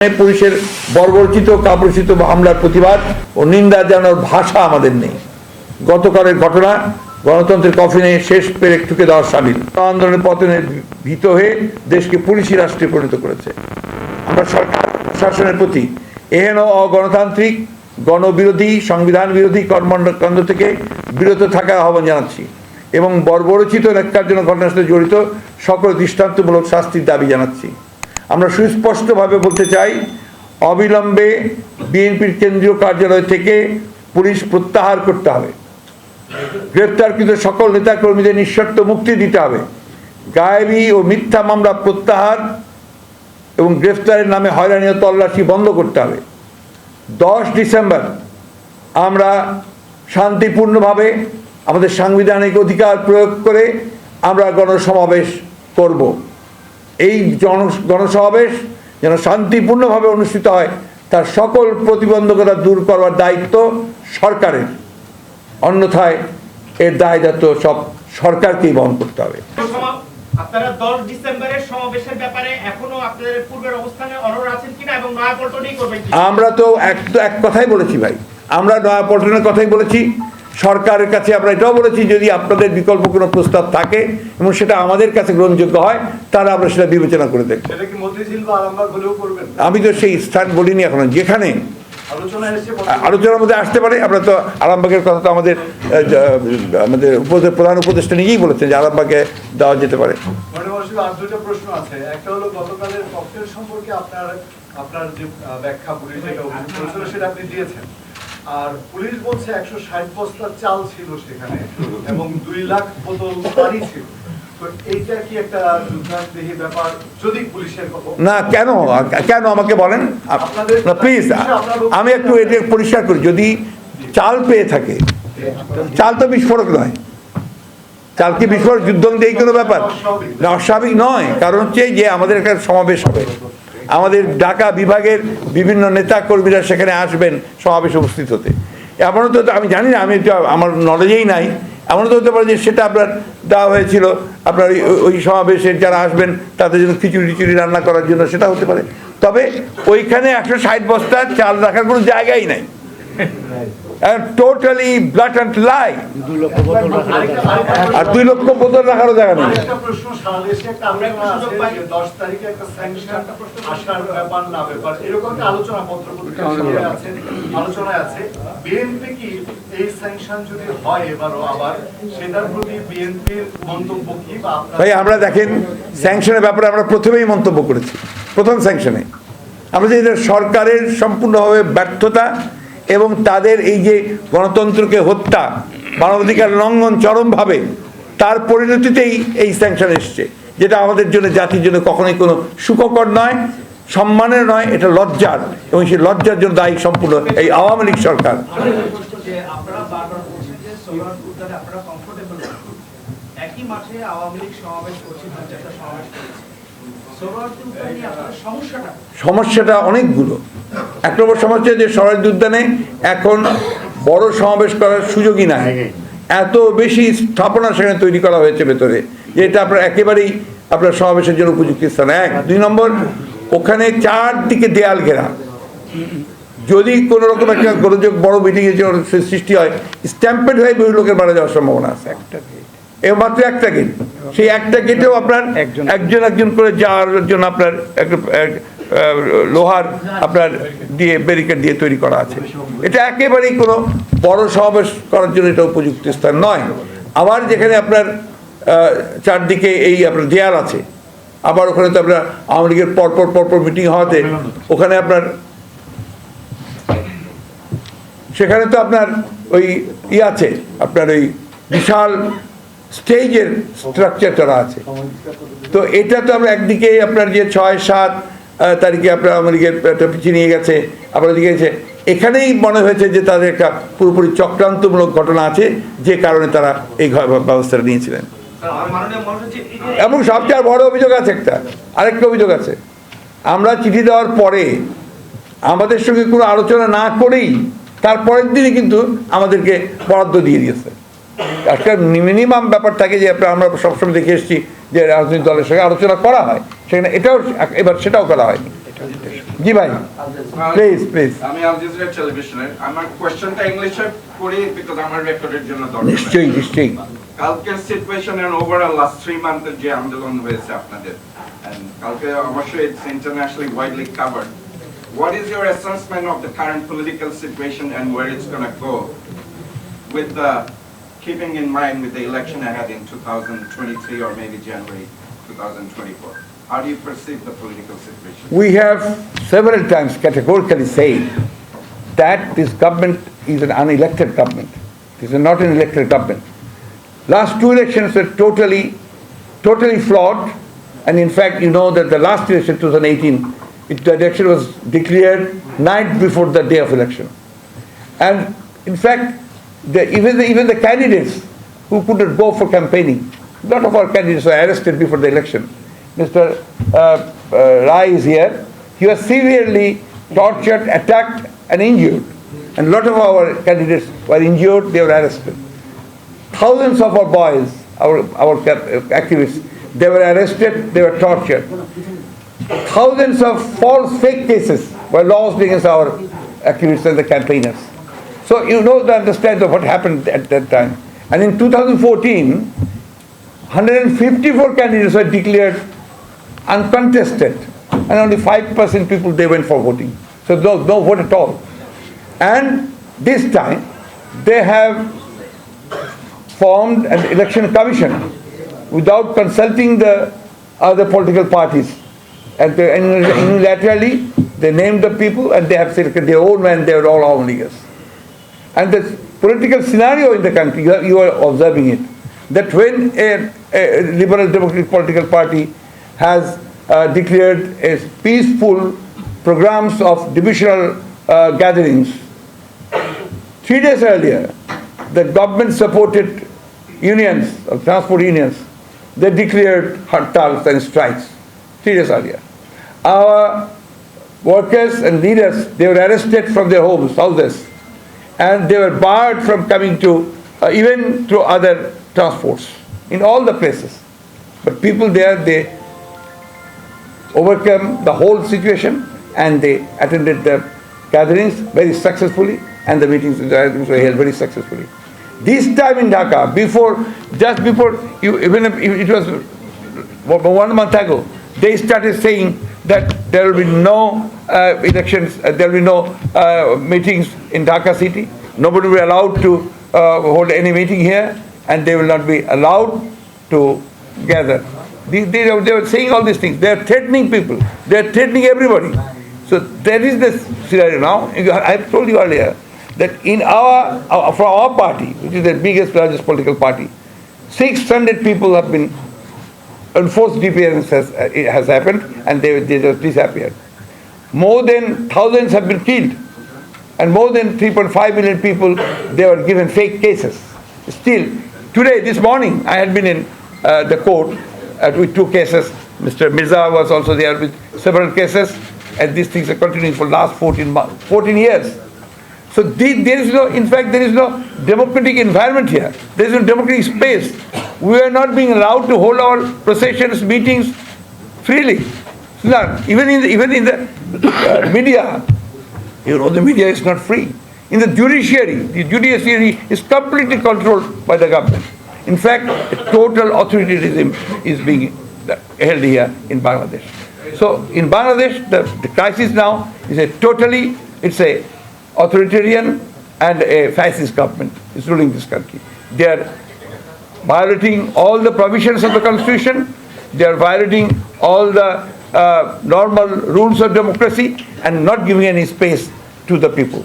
পুলিশের বর্বরচিত কাপুরুষিত হামলার প্রতিবাদ ও নিন্দা জানানোর ভাষা আমাদের নেই। গতকালের ঘটনা গণতন্ত্রের কফিনে শেষ পেরেক ঠুকে দেওয়ার সামিল। আন্দোলনের পতনে ভীত হয়ে দেশকে পুলিশি রাষ্ট্রে পরিণত করেছে। আমরা সরকার শাসনের প্রতি এহেন অগণতান্ত্রিক গণবিরোধী সংবিধান বিরোধী কর্মকাণ্ড থেকে বিরত থাকার আহ্বান জানাচ্ছি এবং বর্বরচিত ন্যাক্কারজনক ঘটনার সাথে জড়িত সকল দৃষ্টান্তমূলক শাস্তির দাবি জানাচ্ছি। আমরা সুস্পষ্টভাবে বলতে চাই, অবিলম্বে বিএনপির কেন্দ্রীয় কার্যালয় থেকে পুলিশ প্রত্যাহার করতে হবে। গ্রেপ্তারকৃত সকল নেতাকর্মীদের নিঃশর্ত মুক্তি দিতে হবে। গায়েবী ও মিথ্যা মামলা প্রত্যাহার এবং গ্রেফতারের নামে হয়রানি ও তল্লাশি বন্ধ করতে হবে। 10 ডিসেম্বর আমরা শান্তিপূর্ণভাবে আমাদের সাংবিধানিক অধিকার প্রয়োগ করে আমরা গণসমাবেশ করব। এই গণসমাবেশ যেন শান্তিপূর্ণভাবে অনুষ্ঠিত হয়, তার সকল প্রতিবন্ধকতা দূর করবার দায়িত্ব সরকারের। অন্যথায় এর দায় দায়িত্ব সব সরকারকেই বহন করতে হবে। আপনারা 10 ডিসেম্বরের সমাবেশের ব্যাপারে এখনো আপনাদের পূর্বের অবস্থানে অনড় আছেন কিনা এবং নয়াপল্টনেই করবেন কি? আমরা তো এক কথাই বলেছি ভাই, আমরা নয়াপল্টনের কথাই বলেছি। সরকারের কাছে আমরা এটাও বলেছি, যদি আপনাদের বিকল্প কোনো প্রস্তাব থাকে এবং সেটা আমাদের কাছে গ্রহণযোগ্য হয়, তাহলে আমরা সেটা বিবেচনা করে দেখব। আমি তো সেই স্থান বলিনি এখনো, যেখানে আলোচনার মধ্যে আসতে পারে। আমরা তো আরামবাগের কথা তো আমাদের প্রধান উপদেষ্টা নিজেই বলেছেন যে আরামবাগে দেওয়া যেতে পারে। দুটো প্রশ্ন আছে। একটা হলো গতকালের ককটেল সম্পর্কে আপনার যে ব্যাখ্যা পুলিশ সেটা আপনি দিয়েছেন। আর পুলিশ বলছে 160 বস্তা চাল ছিল সেখানে এবং 2 লাখ বোতল পানি ছিল। তো এইটা কি একটা যুদ্ধান্তহী ব্যাপার? যদি পুলিশের না, কেন আমাকে বলেন প্লিজ। আমি একটু এটা পরিষ্কার করি, যদি চাল পেয়ে থাকে, চাল তো বিস্ফোরক নয়। চাল কি বিস্ফোরক যুদ্ধ এই কোনো ব্যাপার না? অস্বাভাবিক নয়। কারণ হচ্ছে যে আমাদের একটা সমাবেশ হবে, আমাদের ঢাকা বিভাগের বিভিন্ন নেতা কর্মীরা সেখানে আসবেন সমাবেশে উপস্থিত হতে। এমনও তো আমি জানি না, আমি আমার নলেজেই নাই। এমনও তো হতে পারে যে সেটা আপনার দেওয়া হয়েছিল আপনার ওই সমাবেশের যারা আসবেন তাদের জন্য খিচুড়ি রান্না করার জন্য, সেটা হতে পারে। তবে ওইখানে 160 বস্তা চাল রাখার কোনো জায়গাই নাই। টোটালি ব্ল্যাটান্ট লাই। আর 2 লক্ষ বোতল রাখারও জায়গা নেই। ভাই আমরা দেখেন, স্যাংশনের ব্যাপারে আমরা প্রথমেই মন্তব্য করেছি। প্রথম স্যাংশনে আমরা যে সরকারের সম্পূর্ণভাবে ব্যর্থতা এবং তাদের এই যে গণতন্ত্রকে হত্যা, মানবাধিকার লঙ্ঘন চরমভাবে, তার পরিণতিতেই এই স্যাংশন এসছে, যেটা আমাদের জন্য, জাতির জন্য কখনোই কোনো সুখকর নয়, সম্মানের নয়, এটা লজ্জার। এবং সেই লজ্জার জন্য দায়ী সম্পূর্ণ এই আওয়ামী লীগ সরকার। সমস্যাটা অনেকগুলো। 1 নম্বর সমস্যা যে শরৎ উদ্যানে এখন বড় সমাবেশ করার সুযোগই নাই। এত বেশি স্থাপনা সেখানে তৈরি করা হয়েছে ভেতরে, যে এটা আপনার একেবারেই আপনার সমাবেশের জন্য উপযুক্ত স্থান। 1। 2 নম্বর, ওখানে 4 দিকে দেয়াল ঘেরা। যদি কোনো রকম একটা গোলযোগ বড় মিটিংয়ের জন্য সৃষ্টি হয়, স্ট্যাম্পেড হয়ে বহু লোকের মারা যাওয়ার সম্ভাবনা আছে। এ মাত্র একটা গেট, সেই একটা গেটেও আপনার একজন করে যাওয়ার জন্য আপনার লোহার আপনার দিয়ে ব্যারিকেড দিয়ে তৈরি করা আছে। এটা একেবারেই কোনো বড় সমাবেশ করার জন্য এটা উপযুক্ত স্থান নয়। আবার যেখানে আপনার চারদিকে এই আপনার দেয়াল আছে, আবার ওখানে তো আপনার আওয়ামী লীগের পরপর মিটিং হওয়াতে ওখানে আপনার সেখানে তো আপনার ওই আছে, আপনার ওই বিশাল স্টেজের স্ট্রাকচার করা আছে। তো এটা তো আমরা একদিকে আপনার যে 6-7 তারিখে আপনার আওয়ামী লীগের পিছিয়ে নিয়ে গেছে, আপনার দিকে গেছে, এখানেই মনে হয়েছে যে তাদের একটা পুরোপুরি চক্রান্তমূলক ঘটনা আছে, যে কারণে তারা এই ব্যবস্থাটা নিয়েছিলেন। এবং সবচেয়ে বড় অভিযোগ আছে, আরেকটা অভিযোগ আছে। আমরা চিঠি দেওয়ার পরে আমাদের সঙ্গে কোনো আলোচনা না করেই তারপরের দিনই কিন্তু আমাদেরকে বরাদ্দ দিয়ে দিয়েছে। একটা মিনিমাম ব্যাপার থাকে যে আমরা সবসময় দেখে এসেছি যে রাজনৈতিক দলের সঙ্গে আলোচনা করা হয়, সেখানে এটাও এবার সেটাও করা হয়নি। জি ভাই, প্লিজ আমি আল জাজিরা টেলিভিশনের আমার কোশ্চেনটা ইংলিশে করি বিকজ আমার রেকর্ডের জন্য দরকার। নিশ্চয়ই কালকের সিচুয়েশন এন্ড ওভারঅল লাস্ট 3 মান্থের যে আন্দোলন হয়েছে আপনাদের and কালকে অবশ্যই it's internationally widely covered. What is your assessment of the current political situation and where it's going to go with the keeping in mind with the election ahead in 2023 or maybe January 2024? How do you perceive the political situation? We have several times categorically said that this government is an unelected government. This is not an elected government. Last 2 elections were totally flawed, and in fact, you know that the last election, 2018, the election was declared night before the day of election. And in fact, even the candidates who couldn't go for campaigning, a lot of our candidates were arrested before the election. Mr. Rai is here. He was severely tortured, attacked, and injured. And a lot of our candidates were injured, they were arrested. Thousands of our boys, our activists, they were arrested, they were tortured. Thousands of false fake cases were lodged against our activists and the campaigners. So you know the understand of what happened at that time. And in 2014, 154 candidates were declared uncontested, and only 5% people they went for voting. So no vote at all. And this time they have formed an election commission without consulting the other political parties, and unilaterally they named the people and they have selected their own men. They are all lawmakers. And the political scenario in the country, you are observing it, that when a liberal democratic political party has declared a peaceful programs of divisional gatherings, 3 days earlier, the government-supported unions, or transport unions, they declared hartals and strikes 3 days earlier. Our workers and leaders, they were arrested from their homes, houses, and they were barred from coming to, even through other transports, in all the places. But people there, they overcome the whole situation and they attended the gatherings very successfully, and the meetings were held very successfully. This time in Dhaka, just before even if it was 1 month ago, they started saying that there will be no elections, there will be no meetings in Dhaka city. Nobody will be allowed to hold any meeting here, and they will not be allowed to gather. They were saying all these things. They are threatening people. They are threatening everybody. So there is this scenario now. I have told you earlier that for our party, which is the biggest, largest political party, 600 people have been enforced disappearance has happened, and they just disappeared. More than thousands have been killed, and more than 3.5 million people, they were given fake cases. Still, today, this morning, I had been in the court with 2 cases. Mr. Mirza was also there with several cases, and these things are continuing for the last 14 years. So there is no, in fact, there is no democratic environment here. There is no democratic space. We are not being allowed to hold our processions, meetings freely. None. Even in the media, you know, the media is not free. In the judiciary is completely controlled by the government. In fact, a total authoritarianism is being held here in Bangladesh. So in Bangladesh, the crisis now is it's a authoritarian and a fascist government is ruling this country. They are violating all the provisions of the constitution. They are violating all the normal rules of democracy and not giving any space to the people.